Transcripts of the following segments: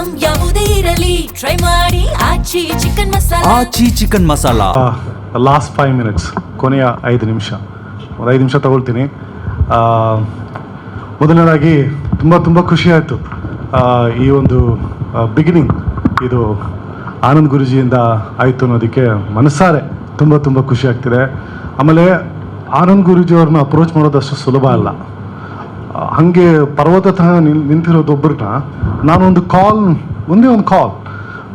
Item ಯಾವುದೇ ಇರಲಿ try ಮಾಡಿ ಆಚಿ ಚಿಕನ್ ಮಸಾಲಾ. ಆಚಿ ಚಿಕನ್ ಮಸಾಲಾ. ಲಾಸ್ಟ್ 5 minutes, ಕೊನೆಯ 5 ನಿಮಿಷ, ಒಂದು 5 ನಿಮಿಷ ತಗೊಳ್ತೀನಿ. ಮೊದಲನೇದಾಗಿ ತುಂಬ ಖುಷಿ ಆಯಿತು. ಈ ಒಂದು ಬಿಗಿನಿಂಗ್ ಇದು ಆನಂದ್ ಗುರೂಜಿಯಿಂದ ಆಯಿತು ಅನ್ನೋದಕ್ಕೆ ಮನಸ್ಸಾರೆ ತುಂಬ ಖುಷಿ ಆಗ್ತಿದೆ. ಆಮೇಲೆ ಆನಂದ್ ಗುರೂಜಿ ಅವ್ರನ್ನ ಅಪ್ರೋಚ್ ಮಾಡೋದಷ್ಟು ಸುಲಭ ಅಲ್ಲ. ಹಾಗೆ ಪರ್ವತ ತರ ನಿಂತಿರೋದೊಬ್ಬರನ್ನ ನಾನೊಂದು ಒಂದೇ ಒಂದು ಕಾಲ್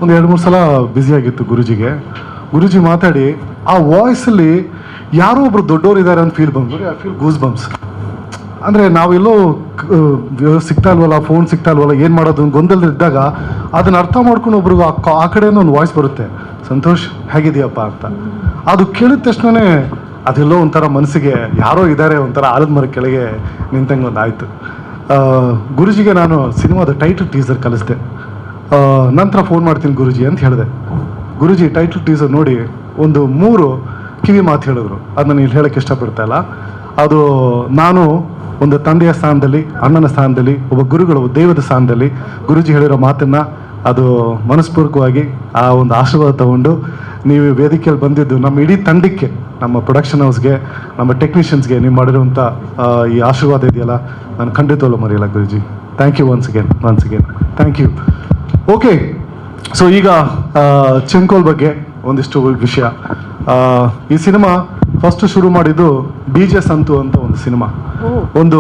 ಒಂದು 2-3 ಸಲ ಬ್ಯುಸಿಯಾಗಿತ್ತು ಗುರೂಜಿಗೆ. ಗುರೂಜಿ ಮಾತಾಡಿ ಆ ವಾಯ್ಸಲ್ಲಿ ಯಾರೋ ಒಬ್ರು ದೊಡ್ಡವರು ಇದ್ದಾರೆ ಅಂತ ಫೀಲ್ ಬಂದ್ರು. I feel goose bumps. ಅಂದರೆ ನಾವೆಲ್ಲೋ ಸಿಗ್ತಾ ಇಲ್ವಲ್ಲ, ಫೋನ್ ಸಿಗ್ತಾ ಇಲ್ವಲ್ಲ, ಏನು ಮಾಡೋದು ಗೊಂದಲದಿದ್ದಾಗ ಅದನ್ನ ಅರ್ಥ ಮಾಡ್ಕೊಂಡು ಒಬ್ರಿಗೆ ಆ ಕಡೆಯಿಂದ ಒಂದು ವಾಯ್ಸ್ ಬರುತ್ತೆ, ಸಂತೋಷ್ ಹೇಗಿದೆಯಪ್ಪ ಅಂತ. ಅದು ಕೇಳಿದ ತಕ್ಷಣವೇ ಅದೆಲ್ಲೋ ಒಂಥರ ಮನಸ್ಸಿಗೆ ಯಾರೋ ಇದ್ದಾರೆ ಒಂಥರ ಆಲದ ಮರ ಕೆಳಗೆ ನಿಂತಂಗೆ ಒಂದು ಆಯಿತು. ಗುರೂಜಿಗೆ ನಾನು ಸಿನಿಮಾದ ಟೈಟಲ್ ಟೀಸರ್ ಕಲಿಸ್ದೆ. ನಂತರ ಫೋನ್ ಮಾಡ್ತೀನಿ ಗುರೂಜಿ ಅಂತ ಹೇಳಿದೆ. ಗುರೂಜಿ ಟೈಟಲ್ ಟೀಸರ್ ನೋಡಿ ಒಂದು 3 ಕಿವಿ ಮಾತು ಹೇಳಿದ್ರು. ಅದನ್ನ ಇಲ್ಲಿ ಹೇಳೋಕ್ಕೆ ಇಷ್ಟಪಡ್ತಾ ಇಲ್ಲ. ಅದು ನಾನು ಒಂದು ತಂದೆಯ ಸ್ಥಾನದಲ್ಲಿ, ಅಣ್ಣನ ಸ್ಥಾನದಲ್ಲಿ, ಒಬ್ಬ ಗುರುಗಳು ದೈವದ ಸ್ಥಾನದಲ್ಲಿ ಗುರೂಜಿ ಹೇಳಿರೋ ಮಾತನ್ನು ಅದು ಮನಸ್ಪೂರ್ವಕವಾಗಿ ಆ ಒಂದು ಆಶೀರ್ವಾದ ತಗೊಂಡು ನೀವು ವೇದಿಕೆಯಲ್ಲಿ ಬಂದಿದ್ದು ನಮ್ಮ ಇಡೀ ತಂಡಕ್ಕೆ, ನಮ್ಮ ಪ್ರೊಡಕ್ಷನ್ ಹೌಸ್ಗೆ, ನಮ್ಮ ಟೆಕ್ನಿಷಿಯನ್ಸ್ಗೆ ನೀವು ಮಾಡಿರುವಂಥ ಈ ಆಶೀರ್ವಾದ ಇದೆಯಲ್ಲ, ನಾನು ಖಂಡಿತವಲ್ಲೂ ಮರೆಯಲ್ಲ Guruji. Thank you once again thank you. Okay, so ಈಗ ಚೆಂಕೋಲ್ ಬಗ್ಗೆ ಒಂದಿಷ್ಟು ವಿಷಯ. ಈ ಸಿನಿಮಾ ಫಸ್ಟ್ ಶುರು ಮಾಡಿದ್ದು DJ ಸಂತು ಅಂತ ಒಂದು ಸಿನಿಮಾ, ಒಂದು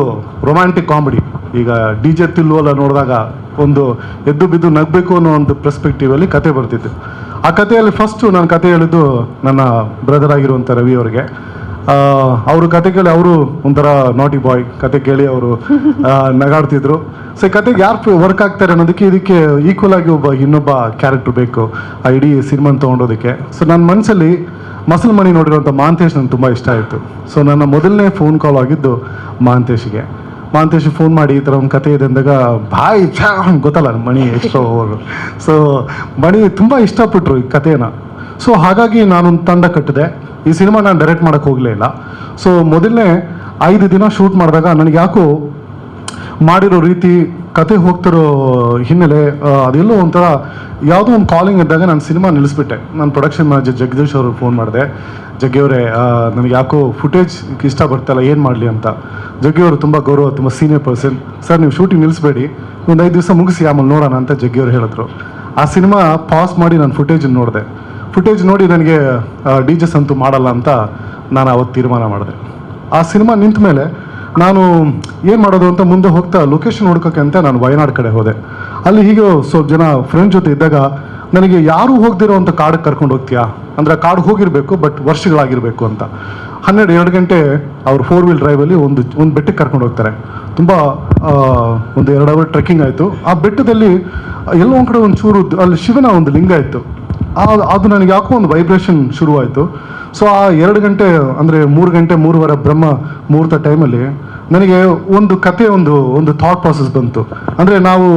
ರೊಮ್ಯಾಂಟಿಕ್ ಕಾಮಿಡಿ. ಈಗ DJ ತಿಲ್ಲುವಲ್ಲ ನೋಡಿದಾಗ ಒಂದು ಎದ್ದು ಬಿದ್ದು ನಗಬೇಕು ಅನ್ನೋ ಒಂದು ಪರ್ಸ್ಪೆಕ್ಟಿವಲ್ಲಿ ಕತೆ ಬರ್ತಿತ್ತು. ಆ ಕಥೆಯಲ್ಲಿ ಫಸ್ಟು ನಾನು ಕತೆ ಹೇಳಿದ್ದು ನನ್ನ ಬ್ರದರ್ ಆಗಿರುವಂಥ ರವಿ ಅವರಿಗೆ. ಅವರು ಕತೆ ಕೇಳಿ ಅವರು ಒಂಥರ ನಾಟಿ ಬಾಯ್, ಕತೆ ಕೇಳಿ ಅವರು ನಗಾಡ್ತಿದ್ರು. ಸೊ ಈ ಕತೆಗೆ ಯಾರು ವರ್ಕ್ ಆಗ್ತಾರೆ ಅನ್ನೋದಕ್ಕೆ ಇದಕ್ಕೆ ಈಕ್ವಲ್ ಆಗಿ ಇನ್ನೊಬ್ಬ ಕ್ಯಾರೆಕ್ಟರ್ ಬೇಕು ಆ ಇಡೀ ಸಿನಿಮಾನ ತೊಗೊಂಡೋದಕ್ಕೆ. ಸೊ ನನ್ನ ಮನಸ್ಸಲ್ಲಿ ಮಸಲ್ ಮಣಿ ನೋಡಿರೋಂಥ ಮಹಾಂತೇಶ್ ನನಗೆ ತುಂಬ ಇಷ್ಟ ಆಯಿತು. ಸೊ ನನ್ನ ಮೊದಲನೇ ಫೋನ್ ಕಾಲ್ ಆಗಿದ್ದು ಮಹಾಂತೇಶಿಗೆ ಫೋನ್ ಮಾಡಿ ಈ ಥರ ಒಂದು ಕತೆ ಇದೆ ಅಂದಾಗ ಬಾಯ್ ಗೊತ್ತಲ್ಲ ಮಣಿ ಎಕ್ಸ್ಟ್ರಾ ಓವರು. ಸೊ ಮಣಿ ತುಂಬ ಇಷ್ಟಪಟ್ಟರು ಈ ಕಥೆನ. ಸೊ ಹಾಗಾಗಿ ನಾನೊಂದು ತಂಡ ಕಟ್ಟಿದೆ. ಈ ಸಿನಿಮಾ ನಾನು ಡೈರೆಕ್ಟ್ ಮಾಡೋಕ್ಕೆ ಹೋಗಲೇ ಇಲ್ಲ. ಸೊ ಮೊದಲನೇ 5 ದಿನ ಶೂಟ್ ಮಾಡಿದಾಗ ನನಗೆ ಯಾಕೋ ಮಾಡಿರೋ ರೀತಿ, ಕತೆ ಹೋಗ್ತಿರೋ ಹಿನ್ನೆಲೆ ಅದೆಲ್ಲೋ ಒಂಥರ ಯಾವುದೋ ಒಂದು ಕಾಲಿಂಗ್ ಇದ್ದಾಗ ನಾನು ಸಿನಿಮಾ ನಿಲ್ಲಿಸ್ಬಿಟ್ಟೆ. ನಾನು ಪ್ರೊಡಕ್ಷನ್ ಮ್ಯಾನೇಜರ್ ಜಗದೀಶ್ ಅವ್ರಿಗೆ ಫೋನ್ ಮಾಡಿದೆ. ಜಗ್ಗಿಯವರೇ, ನನಗೆ ಯಾಕೋ ಫುಟೇಜ್ ಇಷ್ಟ ಬರ್ತಾಯಿಲ್ಲ, ಏನು ಮಾಡಲಿ ಅಂತ. ಜಗ್ಗಿಯವರು ತುಂಬ ಗೌರವ, ತುಂಬ ಸೀನಿಯರ್ ಪರ್ಸನ್. ಸರ್ ನೀವು ಶೂಟಿಂಗ್ ನಿಲ್ಲಿಸ್ಬೇಡಿ, ಒಂದು 5 ದಿವಸ ಮುಗಿಸಿ ಆಮೇಲೆ ನೋಡೋಣ ಅಂತ ಜಗ್ಗಿಯವರು ಹೇಳಿದ್ರು. ಆ ಸಿನಿಮಾ ಪಾಸ್ ಮಾಡಿ ನಾನು ಫುಟೇಜ್ ನೋಡಿದೆ. ಫುಟೇಜ್ ನೋಡಿ ನನಗೆ DJ ಸಂತು ಮಾಡಲ್ಲ ಅಂತ ನಾನು ಅವತ್ತು ತೀರ್ಮಾನ ಮಾಡಿದೆ. ಆ ಸಿನಿಮಾ ನಿಂತ ಮೇಲೆ ನಾನು ಏನು ಮಾಡೋದು ಅಂತ ಮುಂದೆ ಹೋಗ್ತಾ ಲೊಕೇಶನ್ ಹುಡ್ಕೋಕ್ಕೆ ಅಂತ ನಾನು ವಯನಾಡ್ ಕಡೆ ಹೋದೆ. ಅಲ್ಲಿ ಹೀಗೆ ಸ್ವಲ್ಪ ಜನ ಫ್ರೆಂಡ್ ಜೊತೆ ಇದ್ದಾಗ ನನಗೆ ಯಾರೂ ಹೋಗ್ದಿರೋ ಅಂತ ಕಾಡಿಗೆ ಕರ್ಕೊಂಡು ಹೋಗ್ತೀಯಾ ಅಂದರೆ ಕಾಡು ಹೋಗಿರಬೇಕು, ಬಟ್ ವರ್ಷಗಳಾಗಿರಬೇಕು ಅಂತ. 12 ಗಂಟೆ ಅವ್ರು 4 ವೀಲ್ ಡ್ರೈವಲ್ಲಿ ಒಂದು ಬೆಟ್ಟಕ್ಕೆ ಕರ್ಕೊಂಡು ಹೋಗ್ತಾರೆ. ತುಂಬ ಒಂದು 2 ಅವರ್ ಟ್ರೆಕ್ಕಿಂಗ್ ಆಯಿತು. ಆ ಬೆಟ್ಟದಲ್ಲಿ ಎಲ್ಲೋ ಒಂದು ಕಡೆ ಒಂದು ಚೂರು ಅಲ್ಲಿ ಶಿವನ ಒಂದು ಲಿಂಗ ಇತ್ತು. ಅದು ನನಗೆ ಯಾಕೋ ಒಂದು ವೈಬ್ರೇಷನ್ ಶುರುವಾಯಿತು. ಸೊ ಆ 2 ಗಂಟೆ ಅಂದರೆ 3 ಗಂಟೆ 3:15 ಬ್ರಹ್ಮ ಮುಹೂರ್ತ ಟೈಮಲ್ಲಿ ನನಗೆ ಒಂದು ಕತೆ ಒಂದು ಥಾಟ್ ಪ್ರಾಸೆಸ್ ಬಂತು. ಅಂದರೆ ನಾವು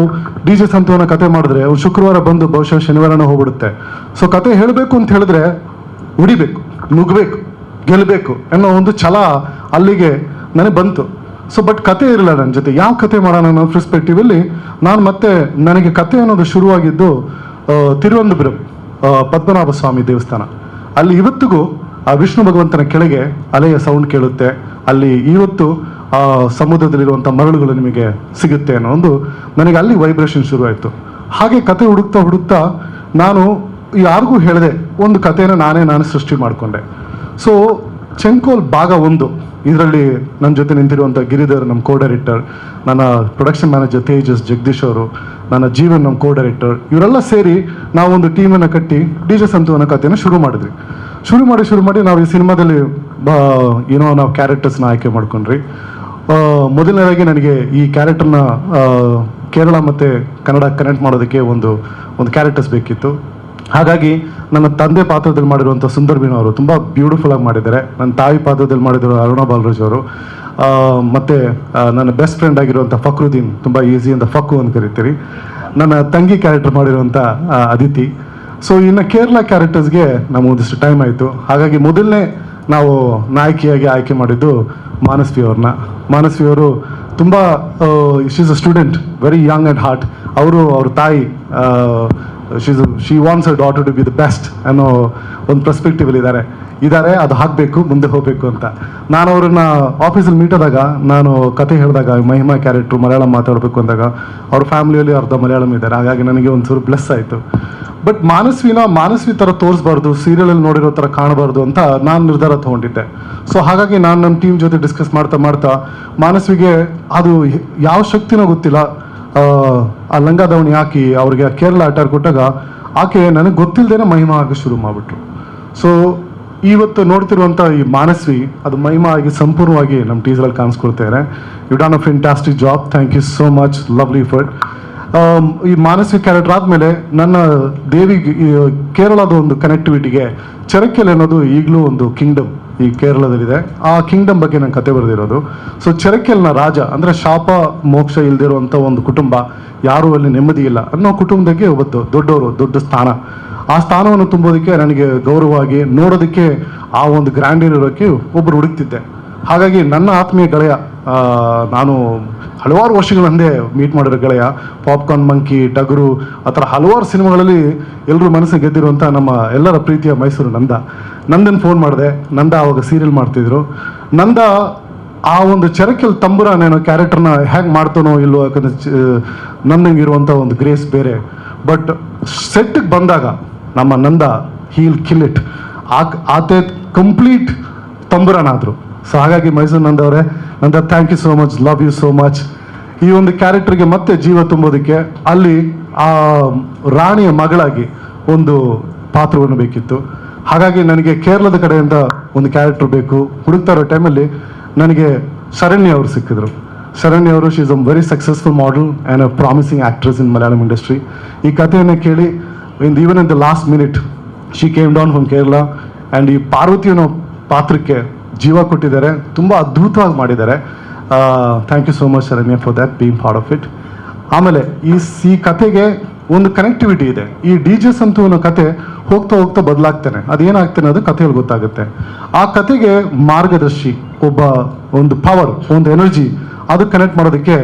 DJ ಸಂತುವನ್ನ ಕತೆ ಮಾಡಿದ್ರೆ ಒಂದು ಶುಕ್ರವಾರ ಬಂದು ಬಹುಶಃ ಶನಿವಾರನ ಹೋಗ್ಬಿಡುತ್ತೆ. ಸೊ ಕತೆ ಹೇಳಬೇಕು ಅಂತ ಹೇಳಿದ್ರೆ ಉಡಿಬೇಕು, ನುಗ್ಗಬೇಕು, ಗೆಲ್ಲಬೇಕು ಅನ್ನೋ ಒಂದು ಛಲ ಅಲ್ಲಿಗೆ ನನಗೆ ಬಂತು. ಸೊ ಬಟ್ ಕತೆ ಇರಲಿಲ್ಲ ನನ್ನ ಜೊತೆ. ಯಾವ ಕತೆ ಮಾಡೋಣ ಅನ್ನೋ ಪರ್ಸ್ಪೆಕ್ಟಿವಲ್ಲಿ ನಾನು ಮತ್ತೆ ನನಗೆ ಕತೆ ಅನ್ನೋದು ಶುರುವಾಗಿದ್ದು ತಿರುವನಂತಪುರಂ ಪದ್ಮನಾಭ ಸ್ವಾಮಿ ದೇವಸ್ಥಾನ. ಅಲ್ಲಿ ಇವತ್ತಿಗೂ ಆ ವಿಷ್ಣು ಭಗವಂತನ ಕೆಳಗೆ ಅಲೆಯ ಸೌಂಡ್ ಕೇಳುತ್ತೆ. ಅಲ್ಲಿ ಇವತ್ತು ಆ ಸಮುದ್ರದಲ್ಲಿರುವಂಥ ಮರಳುಗಳು ನಿಮಗೆ ಸಿಗುತ್ತೆ ಅನ್ನೋ ಒಂದು ನನಗೆ ಅಲ್ಲಿ ವೈಬ್ರೇಷನ್ ಶುರುವಾಯಿತು. ಹಾಗೆ ಕತೆ ಹುಡುಕ್ತಾ ನಾನು ಯಾರಿಗೂ ಹೇಳಿದೆ, ಒಂದು ಕಥೆನ ನಾನು ಸೃಷ್ಟಿ ಮಾಡಿಕೊಂಡೆ. ಸೊ ಚೆಂಕೋಲ್ ಭಾಗ 1 ಇದರಲ್ಲಿ ನನ್ನ ಜೊತೆ ನಿಂತಿರುವಂಥ ಗಿರಿಧರ್ ನಮ್ಮ ಕೋ ಡೈರೆಕ್ಟರ್, ನನ್ನ ಪ್ರೊಡಕ್ಷನ್ ಮ್ಯಾನೇಜರ್ ತೇಜಸ್ ಜಗದೀಶ್ ಅವರು, ನನ್ನ ಜೀವನ್ ನಮ್ಮ ಕೋ ಡೈರೆಕ್ಟರ್, ಇವರೆಲ್ಲ ಸೇರಿ ನಾವೊಂದು ಟೀಮನ್ನು ಕಟ್ಟಿ DJ ಸಂತು ಅನ್ನೋ ಕಥೆಯನ್ನು ಶುರು ಮಾಡಿದ್ವಿ. ಶುರು ಮಾಡಿ ನಾವು ಈ ಸಿನಿಮಾದಲ್ಲಿ ನಾವು ಕ್ಯಾರೆಕ್ಟರ್ಸ್ನ ಆಯ್ಕೆ ಮಾಡ್ಕೊಂಡ್ರಿ. ಮೊದಲನೇದಾಗಿ ನನಗೆ ಈ ಕ್ಯಾರೆಕ್ಟರ್ನ ಕೇರಳ ಮತ್ತು ಕನ್ನಡ ಕನೆಕ್ಟ್ ಮಾಡೋದಕ್ಕೆ ಒಂದು ಕ್ಯಾರೆಕ್ಟರ್ಸ್ ಬೇಕಿತ್ತು. ಹಾಗಾಗಿ ನನ್ನ ತಂದೆ ಪಾತ್ರದಲ್ಲಿ ಮಾಡಿರುವಂಥ ಸುಂದರ್ಬೀನ್ ಅವರು ತುಂಬ ಬ್ಯೂಟಿಫುಲ್ ಆಗಿ ಮಾಡಿದ್ದಾರೆ. ನನ್ನ ತಾಯಿ ಪಾತ್ರದಲ್ಲಿ ಮಾಡಿದ್ರು ಅರುಣಾ ಬಾಲರಾಜ್ ಅವರು. ಮತ್ತು ನನ್ನ ಬೆಸ್ಟ್ ಫ್ರೆಂಡ್ ಆಗಿರುವಂಥ ಫಕ್ರುದ್ದೀನ್, ತುಂಬ ಈಸಿ ಅಂತ ಫಕ್ಕು ಅಂತ ಕರಿತೀರಿ. ನನ್ನ ತಂಗಿ ಕ್ಯಾರೆಕ್ಟರ್ ಮಾಡಿರುವಂಥ ಅದಿತಿ. ಸೊ ಇನ್ನು ಕೇರಳ ಕ್ಯಾರೆಕ್ಟರ್ಸ್ಗೆ ನಮಗೆ ಒಂದಿಷ್ಟು ಟೈಮ್ ಆಯಿತು. ಹಾಗಾಗಿ ಮೊದಲನೇ ನಾವು ನಾಯಕಿಯಾಗಿ ಆಯ್ಕೆ ಮಾಡಿದ್ದು ಮಾನಸ್ವಿ ಅವ್ರನ್ನ. ಮಾನಸ್ವಿ ಅವರು ತುಂಬ she's a student, very young and heart. ಅವ್ರ ತಾಯಿ she wants a daughter to be the best ಅನ್ನೋ ಒಂದು ಪರ್ಸ್ಪೆಕ್ಟಿವಲ್ಲಿ ಇದ್ದಾರೆ. ಅದು ಹಾಕಬೇಕು, ಮುಂದೆ ಹೋಗಬೇಕು ಅಂತ. ನಾನು ಅವ್ರನ್ನ ಆಫೀಸಲ್ಲಿ ಮೀಟ್ ಆದಾಗ, ನಾನು ಕತೆ ಹೇಳಿದಾಗ, ಮಹಿಮಾ ಕ್ಯಾರೆಕ್ಟ್ರು ಮಲಯಾಳಂ ಮಾತಾಡಬೇಕು ಅಂದಾಗ ಅವ್ರ ಫ್ಯಾಮಿಲಿಯಲ್ಲಿ ಅರ್ಧ ಮಲಯಾಳಂ ಇದ್ದಾರೆ. ಹಾಗಾಗಿ ನನಗೆ ಒಂಚೂರು ಪ್ಲಸ್ ಆಯಿತು. ಬಟ್ ಮಾನಸ್ವಿ ಥರ ತೋರಿಸ್ಬಾರ್ದು, ಸೀರಿಯಲಲ್ಲಿ ನೋಡಿರೋ ಥರ ಕಾಣಬಾರ್ದು ಅಂತ ನಾನು ನಿರ್ಧಾರ ತೊಗೊಂಡಿದ್ದೆ. ಸೊ ಹಾಗಾಗಿ ನಾನು ನಮ್ಮ ಟೀಮ್ ಜೊತೆ ಡಿಸ್ಕಸ್ ಮಾಡ್ತಾ ಮಾನಸ್ವಿಗೆ ಅದು ಯಾವ ಶಕ್ತಿನೋ ಗೊತ್ತಿಲ್ಲ, ಆ ಲಂಗ ದಾವಣಿ ಹಾಕಿ ಅವ್ರಿಗೆ ಕೇರಳ ಅಟ್ಯಾರ್ ಕೊಟ್ಟಾಗ ಆಕೆ ನನಗೆ ಗೊತ್ತಿಲ್ಲದೇನೆ ಮಹಿಮಾ ಆಗಿ ಶುರು ಮಾಡಿಬಿಟ್ರು. ಸೊ ಇವತ್ತು ನೋಡ್ತಿರುವಂಥ ಈ ಮಾನಸ್ವಿ ಅದು ಮಹಿಮಾ ಆಗಿ ಸಂಪೂರ್ಣವಾಗಿ ನಮ್ಮ ಟೀಸರಲ್ಲಿ ಕಾಣಿಸ್ಕೊಳ್ತಾರೆ. You done a fantastic job, thank you so much, lovely ಫರ್ಟ್. ಈ ಮಾನಸ್ವಿ ಕ್ಯಾರೆಕ್ಟರ್ ಆದಮೇಲೆ ನನ್ನ ದೇವಿಗೆ ಕೇರಳದ ಒಂದು ಕನೆಕ್ಟಿವಿಟಿಗೆ ಚೆರಕೆಲ್ ಅನ್ನೋದು ಈಗಲೂ ಒಂದು ಕಿಂಗ್ಡಮ್ ಈ ಕೇರಳದಲ್ಲಿದೆ. ಆ ಕಿಂಗ್ಡಮ್ ಬಗ್ಗೆ ನಾನು ಕತೆ ಬರೆದಿರೋದು. ಸೊ ಚೆರಕೆಲ್ನ ರಾಜ ಅಂದರೆ ಶಾಪ ಮೋಕ್ಷ ಇಲ್ದಿರುವಂಥ ಒಂದು ಕುಟುಂಬ, ಯಾರೂ ಅಲ್ಲಿ ನೆಮ್ಮದಿ ಇಲ್ಲ ಅನ್ನೋ ಕುಟುಂಬಕ್ಕೆ ಒಬ್ಬತ್ತು ದೊಡ್ಡ ಸ್ಥಾನ. ಆ ಸ್ಥಾನವನ್ನು ತುಂಬೋದಕ್ಕೆ ನನಗೆ ಗೌರವವಾಗಿ ನೋಡೋದಕ್ಕೆ ಆ ಒಂದು ಗ್ರ್ಯಾಂಡಿಯರ್ ಇರೋಕ್ಕೆ ಒಬ್ಬರು ಹುಡುಕ್ತಿದ್ದೆ. ಹಾಗಾಗಿ ನನ್ನ ಆತ್ಮೀಯ ಗೆಳೆಯ, ನಾನು ಹಲವಾರು ವರ್ಷಗಳ ಹಿಂದೆ ಮೀಟ್ ಮಾಡಿರೋ ಗೆಳೆಯ, ಪಾಪ್ಕಾರ್ನ್ ಮಂಕಿ, ಟಗರು, ಆ ಥರ ಹಲವಾರು ಸಿನಿಮಾಗಳಲ್ಲಿ ಎಲ್ಲರೂ ಮನಸ್ಸಿಗೆ ಗೆದ್ದಿರುವಂಥ ನಮ್ಮ ಎಲ್ಲರ ಪ್ರೀತಿಯ ಮೈಸೂರು ನಂದನ್ ಫೋನ್ ಮಾಡಿದೆ. ನಂದ ಅವಾಗ ಸೀರಿಯಲ್ ಮಾಡ್ತಿದ್ರು. ನಂದ ಆ ಒಂದು ಚೆರಕೆಲ್ ತಂಬುರಾನೇನೋ ಕ್ಯಾರೆಕ್ಟರ್ನ ಹೇಗೆ ಮಾಡ್ತಾನೋ ಇಲ್ವೋ, ಯಾಕಂದರೆ ನಂದಂಗಿರುವಂಥ ಒಂದು ಗ್ರೇಸ್ ಬೇರೆ. ಬಟ್ ಸೆಟ್ಟಿಗೆ ಬಂದಾಗ ನಮ್ಮ ನಂದ ಹೀಲ್ ಕಿಲ್ ಇಟ್, ಆತೆ ಕಂಪ್ಲೀಟ್ ತಂಬುರಾನಾದರು. ಸೊ ಹಾಗಾಗಿ ಮೈಸೂರು ನಂದವರೇ, Nanda thank you so much, love you so much. ಈ ಒಂದು ಕ್ಯಾರೆಕ್ಟರ್ಗೆ ಮತ್ತೆ ಜೀವ ತುಂಬೋದಕ್ಕೆ ಅಲ್ಲಿ ಆ ರಾಣಿಯ ಮಗಳಾಗಿ ಒಂದು ಪಾತ್ರವನ್ನು ಬೇಕಿತ್ತು. ಹಾಗಾಗಿ ನನಗೆ ಕೇರಳದ ಕಡೆಯಿಂದ ಒಂದು ಕ್ಯಾರೆಕ್ಟರ್ ಬೇಕು ಹುಡುಕ್ತಾ ಇರೋ ಟೈಮಲ್ಲಿ ನನಗೆ ಶರಣ್ಯ ಅವರು ಸಿಕ್ಕಿದ್ರು. ಶರಣ್ಯ ಅವರು, she is a very successful model and a promising actress in Malayalam industry. ಈ ಕಥೆಯನ್ನು ಕೇಳಿ even in the last minute she came down from Kerala and ಈ ಪಾರ್ವತಿ ಅನ್ನೋ ಪಾತ್ರಕ್ಕೆ ಜೀವ ಕೊಟ್ಟಿದ್ದಾರೆ. ತುಂಬ ಅದ್ಭುತವಾಗಿ ಮಾಡಿದ್ದಾರೆ. Thank you so much Sharanya for that being part of it. ಆಮೇಲೆ ಈ ಕತೆಗೆ ಒಂದು ಕನೆಕ್ಟಿವಿಟಿ ಇದೆ. ಈ ಡಿ.ಜೆ. ಸಂತು ಅನ್ನೋ ಕತೆ ಹೋಗ್ತಾ ಬದಲಾಗ್ತಾನೆ, ಅದೇನಾಗ್ತಾನೆ ಅದು ಕಥೆಯಲ್ಲಿ ಗೊತ್ತಾಗುತ್ತೆ. ಆ ಕತೆಗೆ ಮಾರ್ಗದರ್ಶಿ ಒಂದು ಪವರ್, ಒಂದು ಎನರ್ಜಿ, ಅದು ಕನೆಕ್ಟ್ ಮಾಡೋದಕ್ಕೆ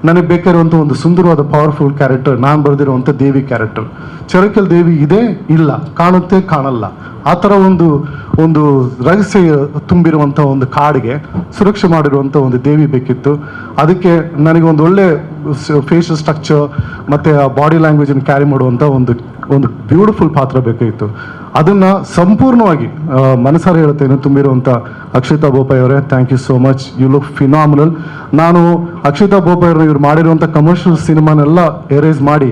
ನನಗೆ ಬೇಕಾಗಿರುವಂಥ ಒಂದು ಸುಂದರವಾದ ಪವರ್ಫುಲ್ ಕ್ಯಾರೆಕ್ಟರ್ ನಾನು ಬರೆದಿರುವಂಥ ದೇವಿ ಕ್ಯಾರೆಕ್ಟರ್. ಚೆರಕೆಲ್ ದೇವಿ ಇದೆ, ಇಲ್ಲ, ಕಾಣುತ್ತೆ, ಕಾಣಲ್ಲ, ಆ ಥರ ಒಂದು ರಹಸ್ಯ ತುಂಬಿರುವಂಥ ಒಂದು ಕಾಡಿಗೆ ಸುರಕ್ಷೆ ಮಾಡಿರುವಂಥ ಒಂದು ದೇವಿ ಬೇಕಿತ್ತು. ಅದಕ್ಕೆ ನನಗೆ ಒಂದು ಒಳ್ಳೆ ಫೇಶಿಯಲ್ ಸ್ಟ್ರಕ್ಚರ್ ಮತ್ತು ಆ ಬಾಡಿ ಲ್ಯಾಂಗ್ವೇಜನ್ನು ಕ್ಯಾರಿ ಮಾಡುವಂಥ ಒಂದು ಬ್ಯೂಟಿಫುಲ್ ಪಾತ್ರ ಬೇಕಾಗಿತ್ತು. ಅದನ್ನು ಸಂಪೂರ್ಣವಾಗಿ ಮನಸಾರೆ ಹೇಳುತ್ತೇನೆ ತುಂಬಿರುವಂಥ ಅಕ್ಷಿತಾ ಬೋಪಾಯ್ ಅವರೇ, thank you so much, you look phenomenal. ನಾನು ಅಕ್ಷಿತಾ ಬೋಪಾಯ್ ಅವರು ಇವ್ರು ಮಾಡಿರುವಂಥ ಕಮರ್ಷಿಯಲ್ ಸಿನಿಮಾನೆಲ್ಲ ಎರೇಸ್ ಮಾಡಿ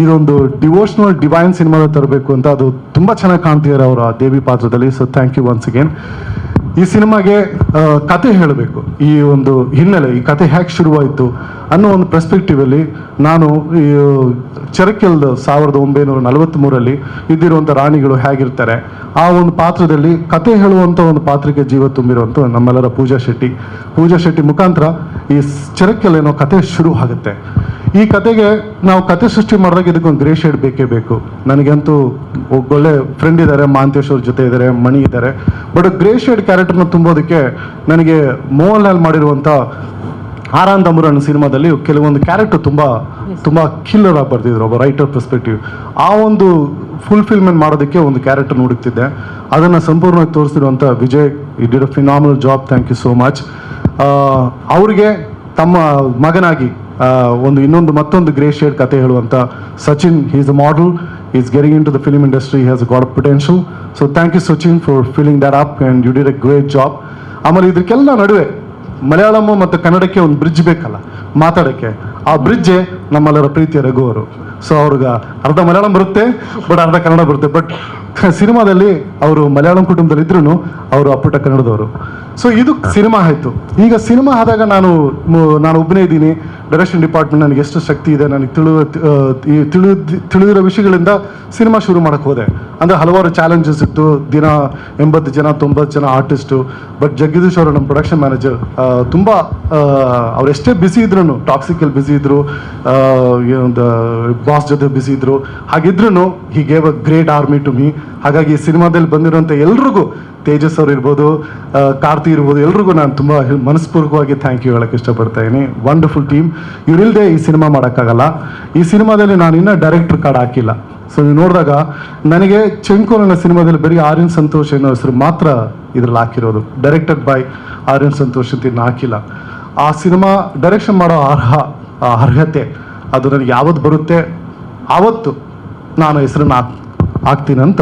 ಇದೊಂದು ಡಿವೋಷನಲ್ ಡಿವೈನ್ ಸಿನಿಮಾದ ತರಬೇಕು ಅಂತ, ಅದು ತುಂಬ ಚೆನ್ನಾಗಿ ಕಾಣ್ತಿದ್ದಾರೆ ಅವರು ಆ ದೇವಿ ಪಾತ್ರದಲ್ಲಿ. So thank you once again. ಈ ಸಿನಿಮಾಗೆ ಕತೆ ಹೇಳಬೇಕು, ಈ ಒಂದು ಹಿನ್ನೆಲೆ, ಈ ಕತೆ ಹೇಗೆ ಶುರುವಾಯಿತು ಅನ್ನೋ ಒಂದು ಪರ್ಸ್ಪೆಕ್ಟಿವಲ್ಲಿ ನಾನು ಈ ಚೆರಕೆಲ್ 1943 ಇದ್ದಿರುವಂಥ ರಾಣಿಗಳು ಹೇಗಿರ್ತಾರೆ, ಆ ಒಂದು ಪಾತ್ರದಲ್ಲಿ ಕತೆ ಹೇಳುವಂಥ ಒಂದು ಪಾತ್ರಕ್ಕೆ ಜೀವ ತುಂಬಿರುವಂಥ ನಮ್ಮೆಲ್ಲರ ಪೂಜಾ ಶೆಟ್ಟಿ ಮುಖಾಂತರ ಈ ಚೆರಕೆಲ್ ಏನೋ ಕತೆ ಶುರು ಆಗುತ್ತೆ. ಈ ಕತೆಗೆ ನಾವು ಕತೆ ಸೃಷ್ಟಿ ಮಾಡಿದಾಗ ಇದಕ್ಕೊಂದು ಗ್ರೇ ಶೇಡ್ ಬೇಕೇ ಬೇಕು. ನನಗಂತೂ ಒಳ್ಳೆ ಫ್ರೆಂಡ್ ಇದ್ದಾರೆ, ಮಾಂತೇಶ್ ಅವ್ರ ಜೊತೆ ಇದ್ದಾರೆ, ಮಣಿ ಇದ್ದಾರೆ. ಬಟ್ ಗ್ರೇ ಶೇಡ್ ಕ್ಯಾರೆಕ್ಟರ್ನ ತುಂಬೋದಕ್ಕೆ ನನಗೆ ಮೋಹನ್ ಲಾಲ್ ಮಾಡಿರುವಂಥ ಆರಾನ್ ತಮೂರ್ ಅನ್ನೋ ಸಿನಿಮಾದಲ್ಲಿ ಕೆಲವೊಂದು ಕ್ಯಾರೆಕ್ಟರ್ ತುಂಬ ಕಿಲ್ಲರ್ ಆಗಿ ಬರ್ತಿದ್ರು, ಒಬ್ಬ ರೈಟರ್ ಪರ್ಸ್ಪೆಕ್ಟಿವ್. ಆ ಒಂದು ಫುಲ್ಫಿಲ್ಮೆಂಟ್ ಮಾಡೋದಕ್ಕೆ ಒಂದು ಕ್ಯಾರೆಕ್ಟರ್ ಹುಡುಕ್ತಿದ್ದೆ. ಅದನ್ನು ಸಂಪೂರ್ಣವಾಗಿ ತೋರಿಸ್ತಿರುವಂಥ Vijay, he did a phenomenal job, thank you so much. ಅವ್ರಿಗೆ ತಮ್ಮ ಮಗನಾಗಿ ಮತ್ತೊಂದು ಗ್ರೇ ಶೇಡ್ ಕತೆ ಹೇಳುವಂಥ Sachin, he is a model, he is getting into the film industry, he has got a potential. So thank you Sachin for filling that up and you did a great job. ಆಮೇಲೆ ಇದಕ್ಕೆಲ್ಲ ನಡುವೆ ಮಲಯಾಳಂ ಮತ್ತು ಕನ್ನಡಕ್ಕೆ ಒಂದು bridge ಬೇಕಲ್ಲ ಮಾತಾಡೋಕ್ಕೆ, ಆ ಬ್ರಿಡ್ಜೇ ನಮ್ಮೆಲ್ಲರ ಪ್ರೀತಿಯ ರಘು ಅವರು. ಸೊ ಅವ್ರಿಗೆ ಅರ್ಧ ಮಲಯಾಳಂ ಬರುತ್ತೆ, ಬಟ್ ಅರ್ಧ ಕನ್ನಡ ಬರುತ್ತೆ. ಬಟ್ ಸಿನಿಮಾದಲ್ಲಿ ಅವರು ಮಲಯಾಳಂ ಕುಟುಂಬದಲ್ಲಿ ಇದ್ರೂ ಅವರು ಅಪ್ಪುಟ ಕನ್ನಡದವರು. ಸೊ ಇದು ಸಿನಿಮಾ ಆಯಿತು. ಈಗ ಸಿನಿಮಾ ಆದಾಗ ನಾನು ಒಬ್ಬನೇ ಇದ್ದೀನಿ, ಡೈರೆಕ್ಷನ್ ಡಿಪಾರ್ಟ್ಮೆಂಟ್ ನನಗೆ ಎಷ್ಟು ಶಕ್ತಿ ಇದೆ ನನಗೆ ತಿಳಿದಿರೋ ವಿಷಯಗಳಿಂದ ಸಿನಿಮಾ ಶುರು ಮಾಡೋಕ್ಕೆ ಹೋದೆ. ಅಂದರೆ ಹಲವಾರು ಚಾಲೆಂಜಸ್ ಇತ್ತು. ದಿನ 80 ಜನ 90 ಜನ ಆರ್ಟಿಸ್ಟು. ಬಟ್ ಜಗದೀಶ್ ಅವರು ನಮ್ಮ ಪ್ರೊಡಕ್ಷನ್ ಮ್ಯಾನೇಜರ್ ತುಂಬ ಅವ್ರು ಎಷ್ಟೇ ಬ್ಯುಸಿ ಇದ್ರು, ಟಾಕ್ಸಿಕಲ್ಲಿ ಬ್ಯುಸಿ ಇದ್ರು, ಒಂದು ಬಾಸ್ ಜೊತೆ ಬ್ಯುಸಿ ಇದ್ರು, ಹಾಗಿದ್ರೂ he gave a great army to me. ಹಾಗಾಗಿ ಈ ಸಿನಿಮಾದಲ್ಲಿ ಬಂದಿರೋಂಥ ಎಲ್ರಿಗೂ, ತೇಜಸ್ ಅವ್ರು ಇರ್ಬೋದು, ಕಾರ್ತಿ ಇರ್ಬೋದು, ಎಲ್ರಿಗೂ ನಾನು ತುಂಬ ಮನಸ್ಪೂರ್ವಕವಾಗಿ ಥ್ಯಾಂಕ್ ಯು ಹೇಳಕ್ಕೆ ಇಷ್ಟಪಡ್ತಾ ಇದ್ದೀನಿ. Wonderful team. ಇವರಿಲ್ಲದೆ ಈ ಸಿನಿಮಾ ಮಾಡೋಕ್ಕಾಗಲ್ಲ. ಈ ಸಿನಿಮಾದಲ್ಲಿ ನಾನು ಇನ್ನೂ ಡೈರೆಕ್ಟರ್ ಕಾರ್ಡ್ ಹಾಕಿಲ್ಲ. ಸೊ ನೀವು ನೋಡಿದಾಗ ನನಗೆ ಚೆಂಕು ನನ್ನ ಸಿನಿಮಾದಲ್ಲಿ ಬರೀ ಆರ್ಯನ್ ಸಂತೋಷ್ ಅನ್ನೋ ಹೆಸರು ಮಾತ್ರ ಇದ್ರಲ್ಲಿ ಹಾಕಿರೋದು. ಡೈರೆಕ್ಟೆಡ್ ಬೈ ಆರ್ಯನ್ ಸಂತೋಷ್ ಅಂತ ಇನ್ನು ಹಾಕಿಲ್ಲ. ಆ ಸಿನಿಮಾ ಡೈರೆಕ್ಷನ್ ಮಾಡೋ ಅರ್ಹತೆ ಅದು ನನಗೆ ಯಾವತ್ತು ಬರುತ್ತೆ ಆವತ್ತು ನಾನು ಹೆಸರನ್ನು ಹಾಕ್ತೀನಂತ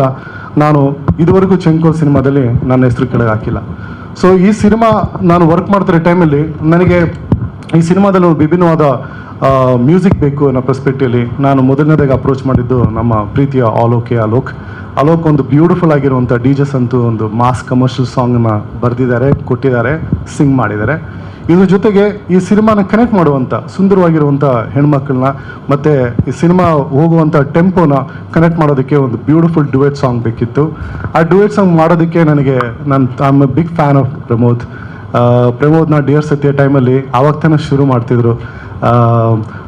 ನಾನು ಇದುವರೆಗೂ ಚೆಂಕೋಲ್ ಸಿನಿಮಾದಲ್ಲಿ ನನ್ನ ಹೆಸರು ಕೆಳಗೆ ಹಾಕಿಲ್ಲ. ಸೊ ಈ ಸಿನಿಮಾ ನಾನು ವರ್ಕ್ ಮಾಡ್ತಿರೋ ಟೈಮಲ್ಲಿ ನನಗೆ ಈ ಸಿನಿಮಾದಲ್ಲಿ ಒಂದು ವಿಭಿನ್ನವಾದ ಮ್ಯೂಸಿಕ್ ಬೇಕು ಅನ್ನೋ ಪರ್ಸ್ಪೆಕ್ಟಿವಲ್ಲಿ ನಾನು ಮೊದಲನೇದಾಗಿ ಅಪ್ರೋಚ್ ಮಾಡಿದ್ದು ನಮ್ಮ ಪ್ರೀತಿಯ ಅಲೋಕ್ ಒಂದು ಬ್ಯೂಟಿಫುಲ್ ಆಗಿರುವಂಥ DJ ಸಂತು ಒಂದು ಮಾಸ್ ಕಮರ್ಷಿಯಲ್ ಸಾಂಗ್ನ ಬರೆದಿದ್ದಾರೆ, ಕೊಟ್ಟಿದ್ದಾರೆ, ಸಿಂಗ್ ಮಾಡಿದ್ದಾರೆ. ಇದ್ರ ಜೊತೆಗೆ ಈ ಸಿನಿಮಾನ ಕನೆಕ್ಟ್ ಮಾಡುವಂಥ ಸುಂದರವಾಗಿರುವಂಥ ಹೆಣ್ಮಕ್ಳನ್ನ ಮತ್ತು ಈ ಸಿನಿಮಾ ಹೋಗುವಂಥ ಟೆಂಪೋನ ಕನೆಕ್ಟ್ ಮಾಡೋದಕ್ಕೆ ಒಂದು ಬ್ಯೂಟಿಫುಲ್ ಡುಯೆಟ್ ಸಾಂಗ್ ಬೇಕಿತ್ತು. ಆ ಡುಯೆಟ್ ಸಾಂಗ್ ಮಾಡೋದಕ್ಕೆ ನನಗೆ I am a big fan of ಪ್ರಮೋದ್ನ ಡಿಯರ್ ಸತ್ಯ ಟೈಮಲ್ಲಿ ಆವಾಗ ತಾನೇ ಶುರು ಮಾಡ್ತಿದ್ರು.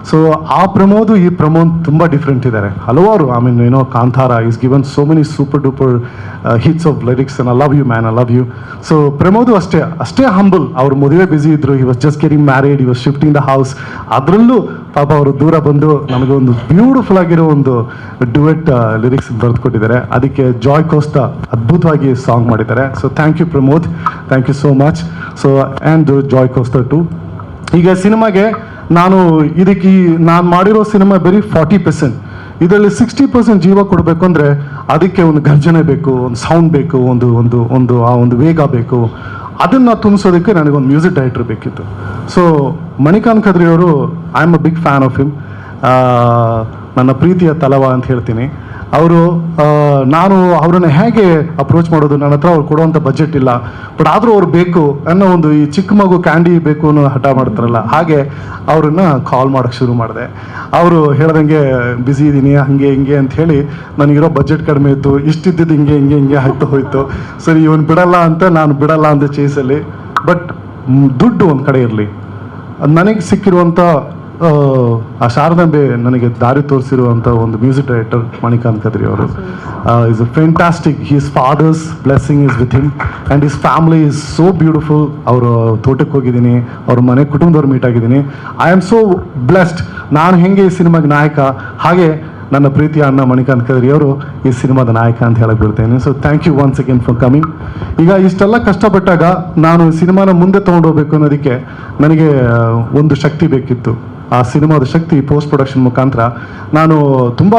ಸೊ ಆ ಪ್ರಮೋದ್ ಈ ಪ್ರಮೋದ್ ತುಂಬ ಡಿಫ್ರೆಂಟ್ ಇದ್ದಾರೆ. ಹಲವಾರು Kantara is given so many super duper hits of lyrics and I love you man, I love you. So Pramod ಅಷ್ಟೇ ಹಂಬಲ್. ಅವ್ರ ಮದುವೆ ಬ್ಯುಸಿ ಇದ್ರು, he was just getting married, he was shifting the house. ಅದರಲ್ಲೂ ಪಾಪ ಅವರು ದೂರ ಬಂದು ನಮಗೆ ಒಂದು ಬ್ಯೂಟಿಫುಲ್ ಆಗಿರೋ ಒಂದು ಡುವೆಟ್ ಲಿರಿಕ್ಸ್ ಬರೆದು ಕೊಟ್ಟಿದ್ದಾರೆ. ಅದಕ್ಕೆ ಜಾಯ್ ಕೋಸ್ತಾ ಅದ್ಭುತವಾಗಿ ಸಾಂಗ್ ಮಾಡಿದ್ದಾರೆ. So thank you Pramod, thank you so much. So and Joy Costa too. ಈಗ ಸಿನಿಮಾಗೆ ನಾನು ಮಾಡಿರೋ ಸಿನಿಮಾ ಬರೀ 40%. ಇದರಲ್ಲಿ 60% ಜೀವ ಕೊಡಬೇಕು ಅಂದರೆ ಅದಕ್ಕೆ ಒಂದು ಗರ್ಜನೆ ಬೇಕು, ಒಂದು ಸೌಂಡ್ ಬೇಕು, ಒಂದು ವೇಗ ಬೇಕು. ಅದನ್ನು ತುಂಬಿಸೋದಕ್ಕೆ ನನಗೊಂದು ಮ್ಯೂಸಿಕ್ ಡೈರೆಕ್ಟರ್ ಬೇಕಿತ್ತು. ಸೊ ಮಣಿಕಾಂತ್ ಕದ್ರಿ ಅವರು, I am a big fan of him. ನನ್ನ ಪ್ರೀತಿಯ ತಲವ ಅಂತ ಹೇಳ್ತೀನಿ. ನಾನು ಅವರನ್ನು ಹೇಗೆ ಅಪ್ರೋಚ್ ಮಾಡೋದು, ನನ್ನ ಹತ್ರ ಅವ್ರು ಕೊಡುವಂಥ ಬಜೆಟ್ ಇಲ್ಲ, ಬಟ್ ಆದರೂ ಅವ್ರು ಬೇಕು ಅನ್ನೋ ಒಂದು ಈ ಚಿಕ್ಕ ಮಗು ಕ್ಯಾಂಡಿ ಬೇಕು ಅನ್ನೋ ಹಠ ಮಾಡ್ತಾರಲ್ಲ, ಹಾಗೆ ಅವ್ರನ್ನ ಕಾಲ್ ಮಾಡೋಕ್ಕೆ ಶುರು ಮಾಡಿದೆ. ಅವರು ಹೇಳ್ದಂಗೆ ಬ್ಯುಸಿ ಇದ್ದೀನಿ ಹಾಗೆ ಹಿಂಗೆ ಅಂತ ಹೇಳಿ ನನಗಿರೋ ಬಜೆಟ್ ಕಡಿಮೆ ಇತ್ತು, ಇಷ್ಟಿದ್ದು ಹಿಂಗೆ ಆಗ್ತಾ ಹೋಯಿತು. ಸರಿ ಇವನು ನಾನು ಬಿಡಲ್ಲ ಅಂದೆ ಚೇಸಲ್ಲಿ. ಬಟ್ ದುಡ್ಡು ಒಂದು ಕಡೆ ಇರಲಿ, ನನಗೆ ಸಿಕ್ಕಿರುವಂಥ ಆ ಶಾರದಾಂಬೆ ನನಗೆ ದಾರಿ ತೋರಿಸಿರುವಂಥ ಒಂದು ಮ್ಯೂಸಿಕ್ ಡೈರೆಕ್ಟರ್ ಮಣಿಕಾಂತ್ ಕದ್ರಿ ಅವರು is a fantastic. His father's blessing is with him and his family is so beautiful. ಅವರು ತೋಟಕ್ಕೆ ಹೋಗಿದ್ದೀನಿ, ಅವ್ರ ಮನೆ ಕುಟುಂಬದವ್ರು ಮೀಟ್ ಆಗಿದ್ದೀನಿ. I am so blessed. ನಾನು ಹೆಂಗೆ ಈ ಸಿನಿಮಾಗೆ ನಾಯಕ, ಹಾಗೆ ನನ್ನ ಪ್ರೀತಿಯ ಅಣ್ಣ ಮಣಿಕಾಂತ್ ಕದ್ರಿ ಅವರು ಈ ಸಿನಿಮಾದ ನಾಯಕ ಅಂತ ಹೇಳಕ್ ಬಿಡ್ತೇನೆ. So thank you once again for coming. ಈಗ ಇಷ್ಟೆಲ್ಲ ಕಷ್ಟಪಟ್ಟಾಗ ನಾನು ಸಿನಿಮಾನ ಮುಂದೆ ತೊಗೊಂಡೋಗ್ಬೇಕು ಅನ್ನೋದಕ್ಕೆ ನನಗೆ ಒಂದು ಶಕ್ತಿ ಬೇಕಿತ್ತು. ಆ ಸಿನಿಮಾದ ಶಕ್ತಿ ಪೋಸ್ಟ್ ಪ್ರೊಡಕ್ಷನ್ ಮುಖಾಂತರ ನಾನು ತುಂಬ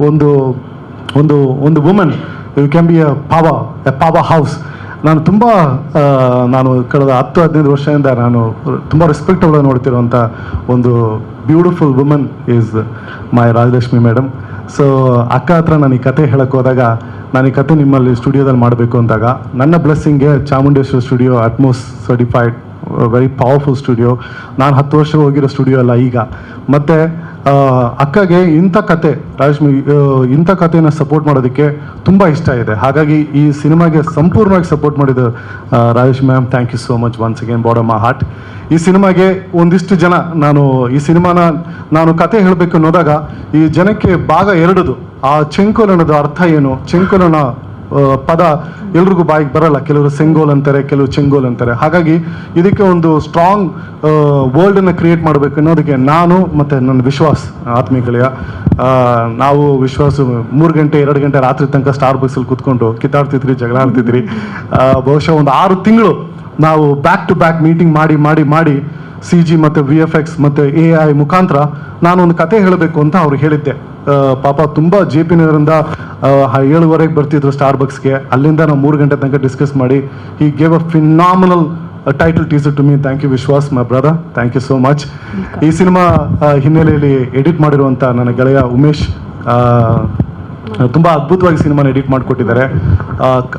ಒಂದು woman you can be a powerhouse. ನಾನು ಕಳೆದ 10-15 ವರ್ಷದಿಂದ ನಾನು ತುಂಬ ರೆಸ್ಪೆಕ್ಟಬಲ್ ನೋಡ್ತಿರುವಂಥ ಒಂದು beautiful woman is my Rajalakshmi madam. So ಅಕ್ಕ ಹತ್ರ ನಾನು ಈ ಕತೆ ಹೇಳಕ್ಕೆ ಹೋದಾಗ, ನಾನು ಈ ಕತೆ ನಿಮ್ಮಲ್ಲಿ ಸ್ಟುಡಿಯೋದಲ್ಲಿ ಮಾಡಬೇಕು ಅಂದಾಗ ನನ್ನ ಬ್ಲೆಸ್ಸಿಂಗ್ಗೆ Chamundeshwari studio Atmos certified very powerful studio. ನಾನು 10 ವರ್ಷ ಹೋಗಿರೋ ಸ್ಟುಡಿಯೋ ಅಲ್ಲ ಈಗ. ಮತ್ತು ಅಕ್ಕಗೆ ಇಂಥ ಕಥೆನ ಸಪೋರ್ಟ್ ಮಾಡೋದಕ್ಕೆ ತುಂಬ ಇಷ್ಟ ಇದೆ. ಹಾಗಾಗಿ ಈ ಸಿನಿಮಾಗೆ ಸಂಪೂರ್ಣವಾಗಿ ಸಪೋರ್ಟ್ ಮಾಡಿದ Rajesh ma'am, thank you so much once again, bottom my heart. ಈ ಸಿನಿಮಾಗೆ ಒಂದಿಷ್ಟು ಜನ ಈ ಸಿನಿಮಾನ ನಾನು ಕತೆ ಹೇಳಬೇಕು ಅನ್ನೋದಾಗ ಈ ಜನಕ್ಕೆ ಭಾಗ 2 ಆ ಚೆಂಕೋಲ್ ಅನ್ನೋದು ಅರ್ಥ ಏನು, ಚೆಂಕೋಲ್ ಅನ್ನೋ ಪದ ಎಲ್ರಿಗೂ ಬಾಯಿಗೆ ಬರಲ್ಲ. ಕೆಲವರು ಸೆಂಗೋಲ್ ಅಂತಾರೆ, ಕೆಲವರು ಚೆಂಗೋಲ್ ಅಂತಾರೆ. ಹಾಗಾಗಿ ಇದಕ್ಕೆ ಒಂದು ಸ್ಟ್ರಾಂಗ್ ವರ್ಲ್ಡನ್ನು ಕ್ರಿಯೇಟ್ ಮಾಡಬೇಕು ಅನ್ನೋದಕ್ಕೆ ನಾನು ಮತ್ತು ನನ್ನ ವಿಶ್ವಾಸ್ ಆತ್ಮೀಯ ಗೆಳೆಯ, ನಾವು ವಿಶ್ವಾಸ 3 ಗಂಟೆ 2 ಗಂಟೆ ರಾತ್ರಿ ತನಕ ಸ್ಟಾರ್ ಬಕ್ಸಲ್ಲಿ ಕೂತ್ಕೊಂಡು ಕಿತ್ತಾಡ್ತಿದ್ರಿ, ಜಗಳ ಆಡ್ತಿದ್ರಿ. ಬಹುಶಃ ಒಂದು 6 ತಿಂಗಳು ನಾವು ಬ್ಯಾಕ್ ಟು ಬ್ಯಾಕ್ ಮೀಟಿಂಗ್ ಮಾಡಿ CG ಮತ್ತು VFX ಮತ್ತು AI ಮುಖಾಂತರ ನಾನೊಂದು ಕತೆ ಹೇಳಬೇಕು ಅಂತ ಅವ್ರಿಗೆ ಹೇಳಿದ್ದೆ. ಪಾಪ ತುಂಬ JP ನಗರಿಂದ 7:15 ಬರ್ತಿದ್ರು ಸ್ಟಾರ್ ಬಕ್ಸ್ಗೆ. ಅಲ್ಲಿಂದ ನಾವು 3 ಗಂಟೆ ತನಕ ಡಿಸ್ಕಸ್ ಮಾಡಿ he gave a phenomenal title teaser to me. Thank you Vishwas, my brother, thank you so much. ಈ ಸಿನಿಮಾ ಹಿನ್ನೆಲೆಯಲ್ಲಿ ಎಡಿಟ್ ಮಾಡಿರುವಂಥ ನನ್ನ ಗೆಳೆಯ ಉಮೇಶ್, ತುಂಬ ಅದ್ಭುತವಾಗಿ ಸಿನಿಮಾನ ಎಡಿಟ್ ಮಾಡಿಕೊಟ್ಟಿದ್ದಾರೆ.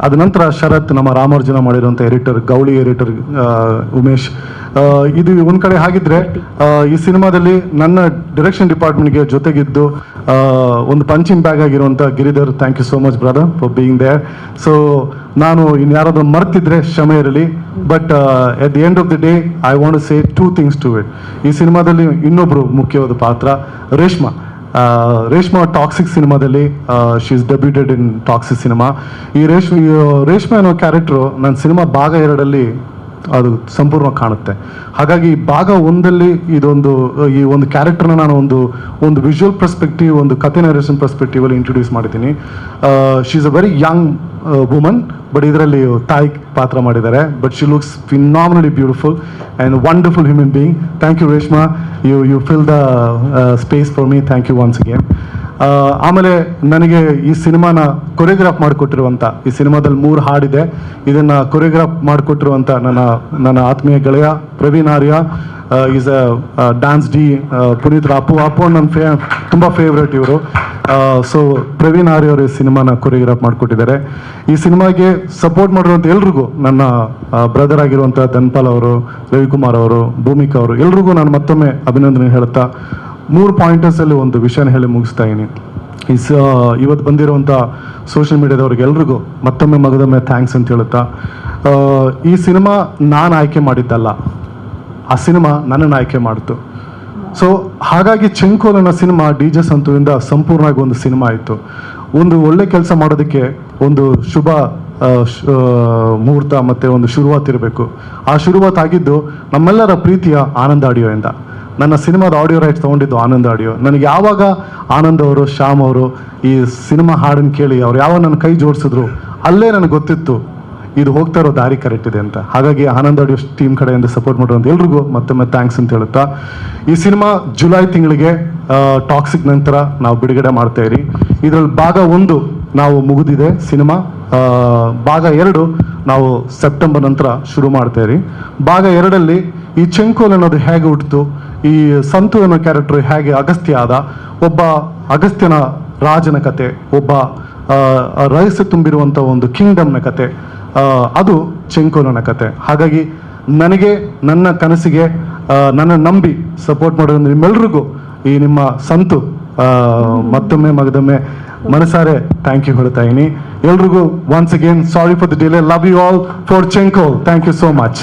ಅದ ನಂತರ ಶರತ್, ನಮ್ಮ ರಾಮಾರ್ಜುನ ಮಾಡಿರುವಂಥ ಎಡಿಟರ್, ಗೌಳಿ ಎಡಿಟರ್ ಉಮೇಶ್. ಇದು ಒಂದು ಕಡೆ ಹಾಗಿದ್ರೆ ಈ ಸಿನಿಮಾದಲ್ಲಿ ನನ್ನ ಡೈರೆಕ್ಷನ್ ಡಿಪಾರ್ಟ್ಮೆಂಟ್ಗೆ ಜೊತೆಗಿದ್ದು ಒಂದು ಪಂಚಿಂಗ್ ಬ್ಯಾಗ್ ಆಗಿರುವಂಥ Giridhar, thank you so much brother for being there. So ನಾನು ಇನ್ಯಾರಾದ್ರೂ ಮರ್ತಿದ್ರೆ ಕ್ಷಮೆ ಇರಲಿ. But at the end of the day I want to say 2 things to it. ಈ ಸಿನಿಮಾದಲ್ಲಿ ಇನ್ನೊಬ್ರು ಮುಖ್ಯವಾದ ಪಾತ್ರ ರೇಷ್ಮಾ. ರೇಷ್ಮಾ ಟಾಕ್ಸಿಕ್ ಸಿನಿಮಾದಲ್ಲಿ she is debuted in Toxic cinema. ಈ ರೇಷ್ಮೆ ಅನ್ನೋ ಕ್ಯಾರೆಕ್ಟ್ರು ನನ್ನ ಸಿನಿಮಾ ಭಾಗ 2 ಅದು ಸಂಪೂರ್ಣ ಕಾಣುತ್ತೆ. ಹಾಗಾಗಿ ಭಾಗ 1 ಇದೊಂದು ಈ ಒಂದು ಕ್ಯಾರೆಕ್ಟರ್ನ ನಾನು ಒಂದು ವಿಜುವಲ್ ಪರ್ಸ್ಪೆಕ್ಟಿವ್, ಒಂದು ಕಥೆ ನರೇಷನ್ ಪರ್ಸ್ಪೆಕ್ಟಿವ್ ಅಲ್ಲಿ ಇಂಟ್ರೊಡ್ಯೂಸ್ ಮಾಡಿದ್ದೀನಿ. She is a very young woman, but ಇದರಲ್ಲಿ ತಾಯಿ ಪಾತ್ರ ಮಾಡಿದ್ದಾರೆ. But she looks phenomenally beautiful and wonderful human being. Thank you Reshma, you fill the space for me. Thank you once again. ಆಮೇಲೆ ನನಗೆ ಈ ಸಿನಿಮಾನ ಕೊರಿಯೋಗ್ರಾಫ್ ಮಾಡಿಕೊಟ್ಟಿರುವಂಥ, ಈ ಸಿನಿಮಾದಲ್ಲಿ 3 ಹಾಡಿದೆ, ಇದನ್ನು ಕೊರಿಯೋಗ್ರಾಫ್ ಮಾಡಿಕೊಟ್ಟಿರುವಂಥ ನನ್ನ ಆತ್ಮೀಯ ಗೆಳೆಯ Praveen Arya. Is a dance D. Puneeth Appu ನನ್ನ ತುಂಬ ಫೇವ್ರೇಟ್ ಇವರು. ಸೊ ಪ್ರವೀಣ್ ಆರ್ಯ ಅವರು ಈ ಸಿನಿಮಾನ ಕೊರಿಯೋಗ್ರಾಫ್ ಮಾಡಿಕೊಟ್ಟಿದ್ದಾರೆ. ಈ ಸಿನಿಮಾಗೆ ಸಪೋರ್ಟ್ ಮಾಡಿರುವಂಥ ಎಲ್ರಿಗೂ, ನನ್ನ ಬ್ರದರ್ ಆಗಿರುವಂಥ ಧನ್ಪಾಲ್ ಅವರು, ರವಿಕುಮಾರ್ ಅವರು, ಭೂಮಿಕಾ ಅವರು, ಎಲ್ರಿಗೂ ನಾನು ಮತ್ತೊಮ್ಮೆ ಅಭಿನಂದನೆ ಹೇಳ್ತಾ 3 ಪಾಯಿಂಟರ್ಸಲ್ಲಿ ಒಂದು ವಿಷಯನ ಹೇಳಿ ಮುಗಿಸ್ತಾ ಇದ್ದೀನಿ. ಇವತ್ತು ಬಂದಿರುವಂಥ ಸೋಷಿಯಲ್ ಮೀಡಿಯಾದವ್ರಿಗೆ ಎಲ್ರಿಗೂ ಮತ್ತೊಮ್ಮೆ ಮಗದೊಮ್ಮೆ ಥ್ಯಾಂಕ್ಸ್ ಅಂತ ಹೇಳುತ್ತಾ, ಈ ಸಿನಿಮಾ ನಾನು ಆಯ್ಕೆ ಮಾಡಿದ್ದಲ್ಲ, ಆ ಸಿನಿಮಾ ನನ್ನನ್ನು ಆಯ್ಕೆ ಮಾಡಿತು. ಸೊ ಹಾಗಾಗಿ ಚೆಂಕೋಲ್ ಅನ್ನೋ ಸಿನಿಮಾ DJ ಸಂತುವಿಂದ ಸಂಪೂರ್ಣವಾಗಿ ಒಂದು ಸಿನಿಮಾ ಆಯಿತು. ಒಂದು ಒಳ್ಳೆ ಕೆಲಸ ಮಾಡೋದಕ್ಕೆ ಒಂದು ಶುಭ ಮುಹೂರ್ತ ಮತ್ತು ಒಂದು ಶುರುವಾತಿರಬೇಕು. ಆ ಶುರುವಾತಾಗಿದ್ದು ನಮ್ಮೆಲ್ಲರ ಪ್ರೀತಿಯ ಆನಂದ್ ಆಡಿಯೋಯಿಂದ. ನನ್ನ ಸಿನಿಮಾದ ಆಡಿಯೋ ರೈಟ್ಸ್ ತೊಗೊಂಡಿದ್ದು ಆನಂದ್ ಆಡಿಯೋ. ನನಗೆ ಯಾವಾಗ ಆನಂದ್ ಅವರು, ಶ್ಯಾಮ್ ಅವರು ಈ ಸಿನಿಮಾ ಹಾಡನ್ನು ಕೇಳಿ ಅವ್ರು ಯಾವಾಗ ನನ್ನ ಕೈ ಜೋಡಿಸಿದ್ರು, ಅಲ್ಲೇ ನನಗೆ ಗೊತ್ತಿತ್ತು ಇದು ಹೋಗ್ತಾ ಇರೋ ದಾರಿ ಕರೆಕ್ಟ್ ಇದೆ ಅಂತ. ಹಾಗಾಗಿ ಆನಂದ್ ಆಡಿಯೋ ಟೀಮ್ ಕಡೆಯಿಂದ ಸಪೋರ್ಟ್ ಮಾಡಿರುವಂಥ ಎಲ್ರಿಗೂ ಮತ್ತೊಮ್ಮೆ ಥ್ಯಾಂಕ್ಸ್ ಅಂತ ಹೇಳುತ್ತಾ, ಈ ಸಿನಿಮಾ ಜುಲೈ ತಿಂಗಳಿಗೆ ಟಾಕ್ಸಿಕ್ ನಂತರ ನಾವು ಬಿಡುಗಡೆ ಮಾಡ್ತಾ ಇರಿ. ಇದರಲ್ಲಿ ಭಾಗ 1 ನಾವು ಮುಗಿದಿದೆ ಸಿನಿಮಾ. ಭಾಗ 2 ನಾವು ಸೆಪ್ಟೆಂಬರ್ ನಂತರ ಶುರು ಮಾಡ್ತಾ ಇರಿ. ಭಾಗ 2ರಲ್ಲಿ ಈ ಚೆಂಕೋಲ್ ಅನ್ನೋದು ಹೇಗೆ ಹುಟ್ಟಿತು, ಈ ಸಂತು ಅನ್ನೋ ಕ್ಯಾರೆಕ್ಟರ್ ಹೇಗೆ ಅಗಸ್ತ್ಯ ಆದ, ಒಬ್ಬ ಅಗಸ್ತ್ಯನ ರಾಜನ ಕತೆ, ಒಬ್ಬ ರಹಸ್ಯ ತುಂಬಿರುವಂಥ ಒಂದು ಕಿಂಗ್ಡಮ್ನ ಕತೆ, ಅದು ಚೆಂಕೋಲನ ಕತೆ. ಹಾಗಾಗಿ ನನಗೆ, ನನ್ನ ಕನಸಿಗೆ ನನ್ನ ನಂಬಿ ಸಪೋರ್ಟ್ ಮಾಡೋದು ನಿಮ್ಮೆಲ್ರಿಗೂ ಈ ನಿಮ್ಮ ಸಂತು ಮತ್ತೊಮ್ಮೆ ಮಗದೊಮ್ಮೆ ಮನಸಾರೆ ಥ್ಯಾಂಕ್ ಯು ಹೇಳ್ತಾ ಇದ್ದೀನಿ ಎಲ್ರಿಗೂ. Once again sorry for the delay. Love you all for ಚೆಂಕೋಲ್. Thank you so much.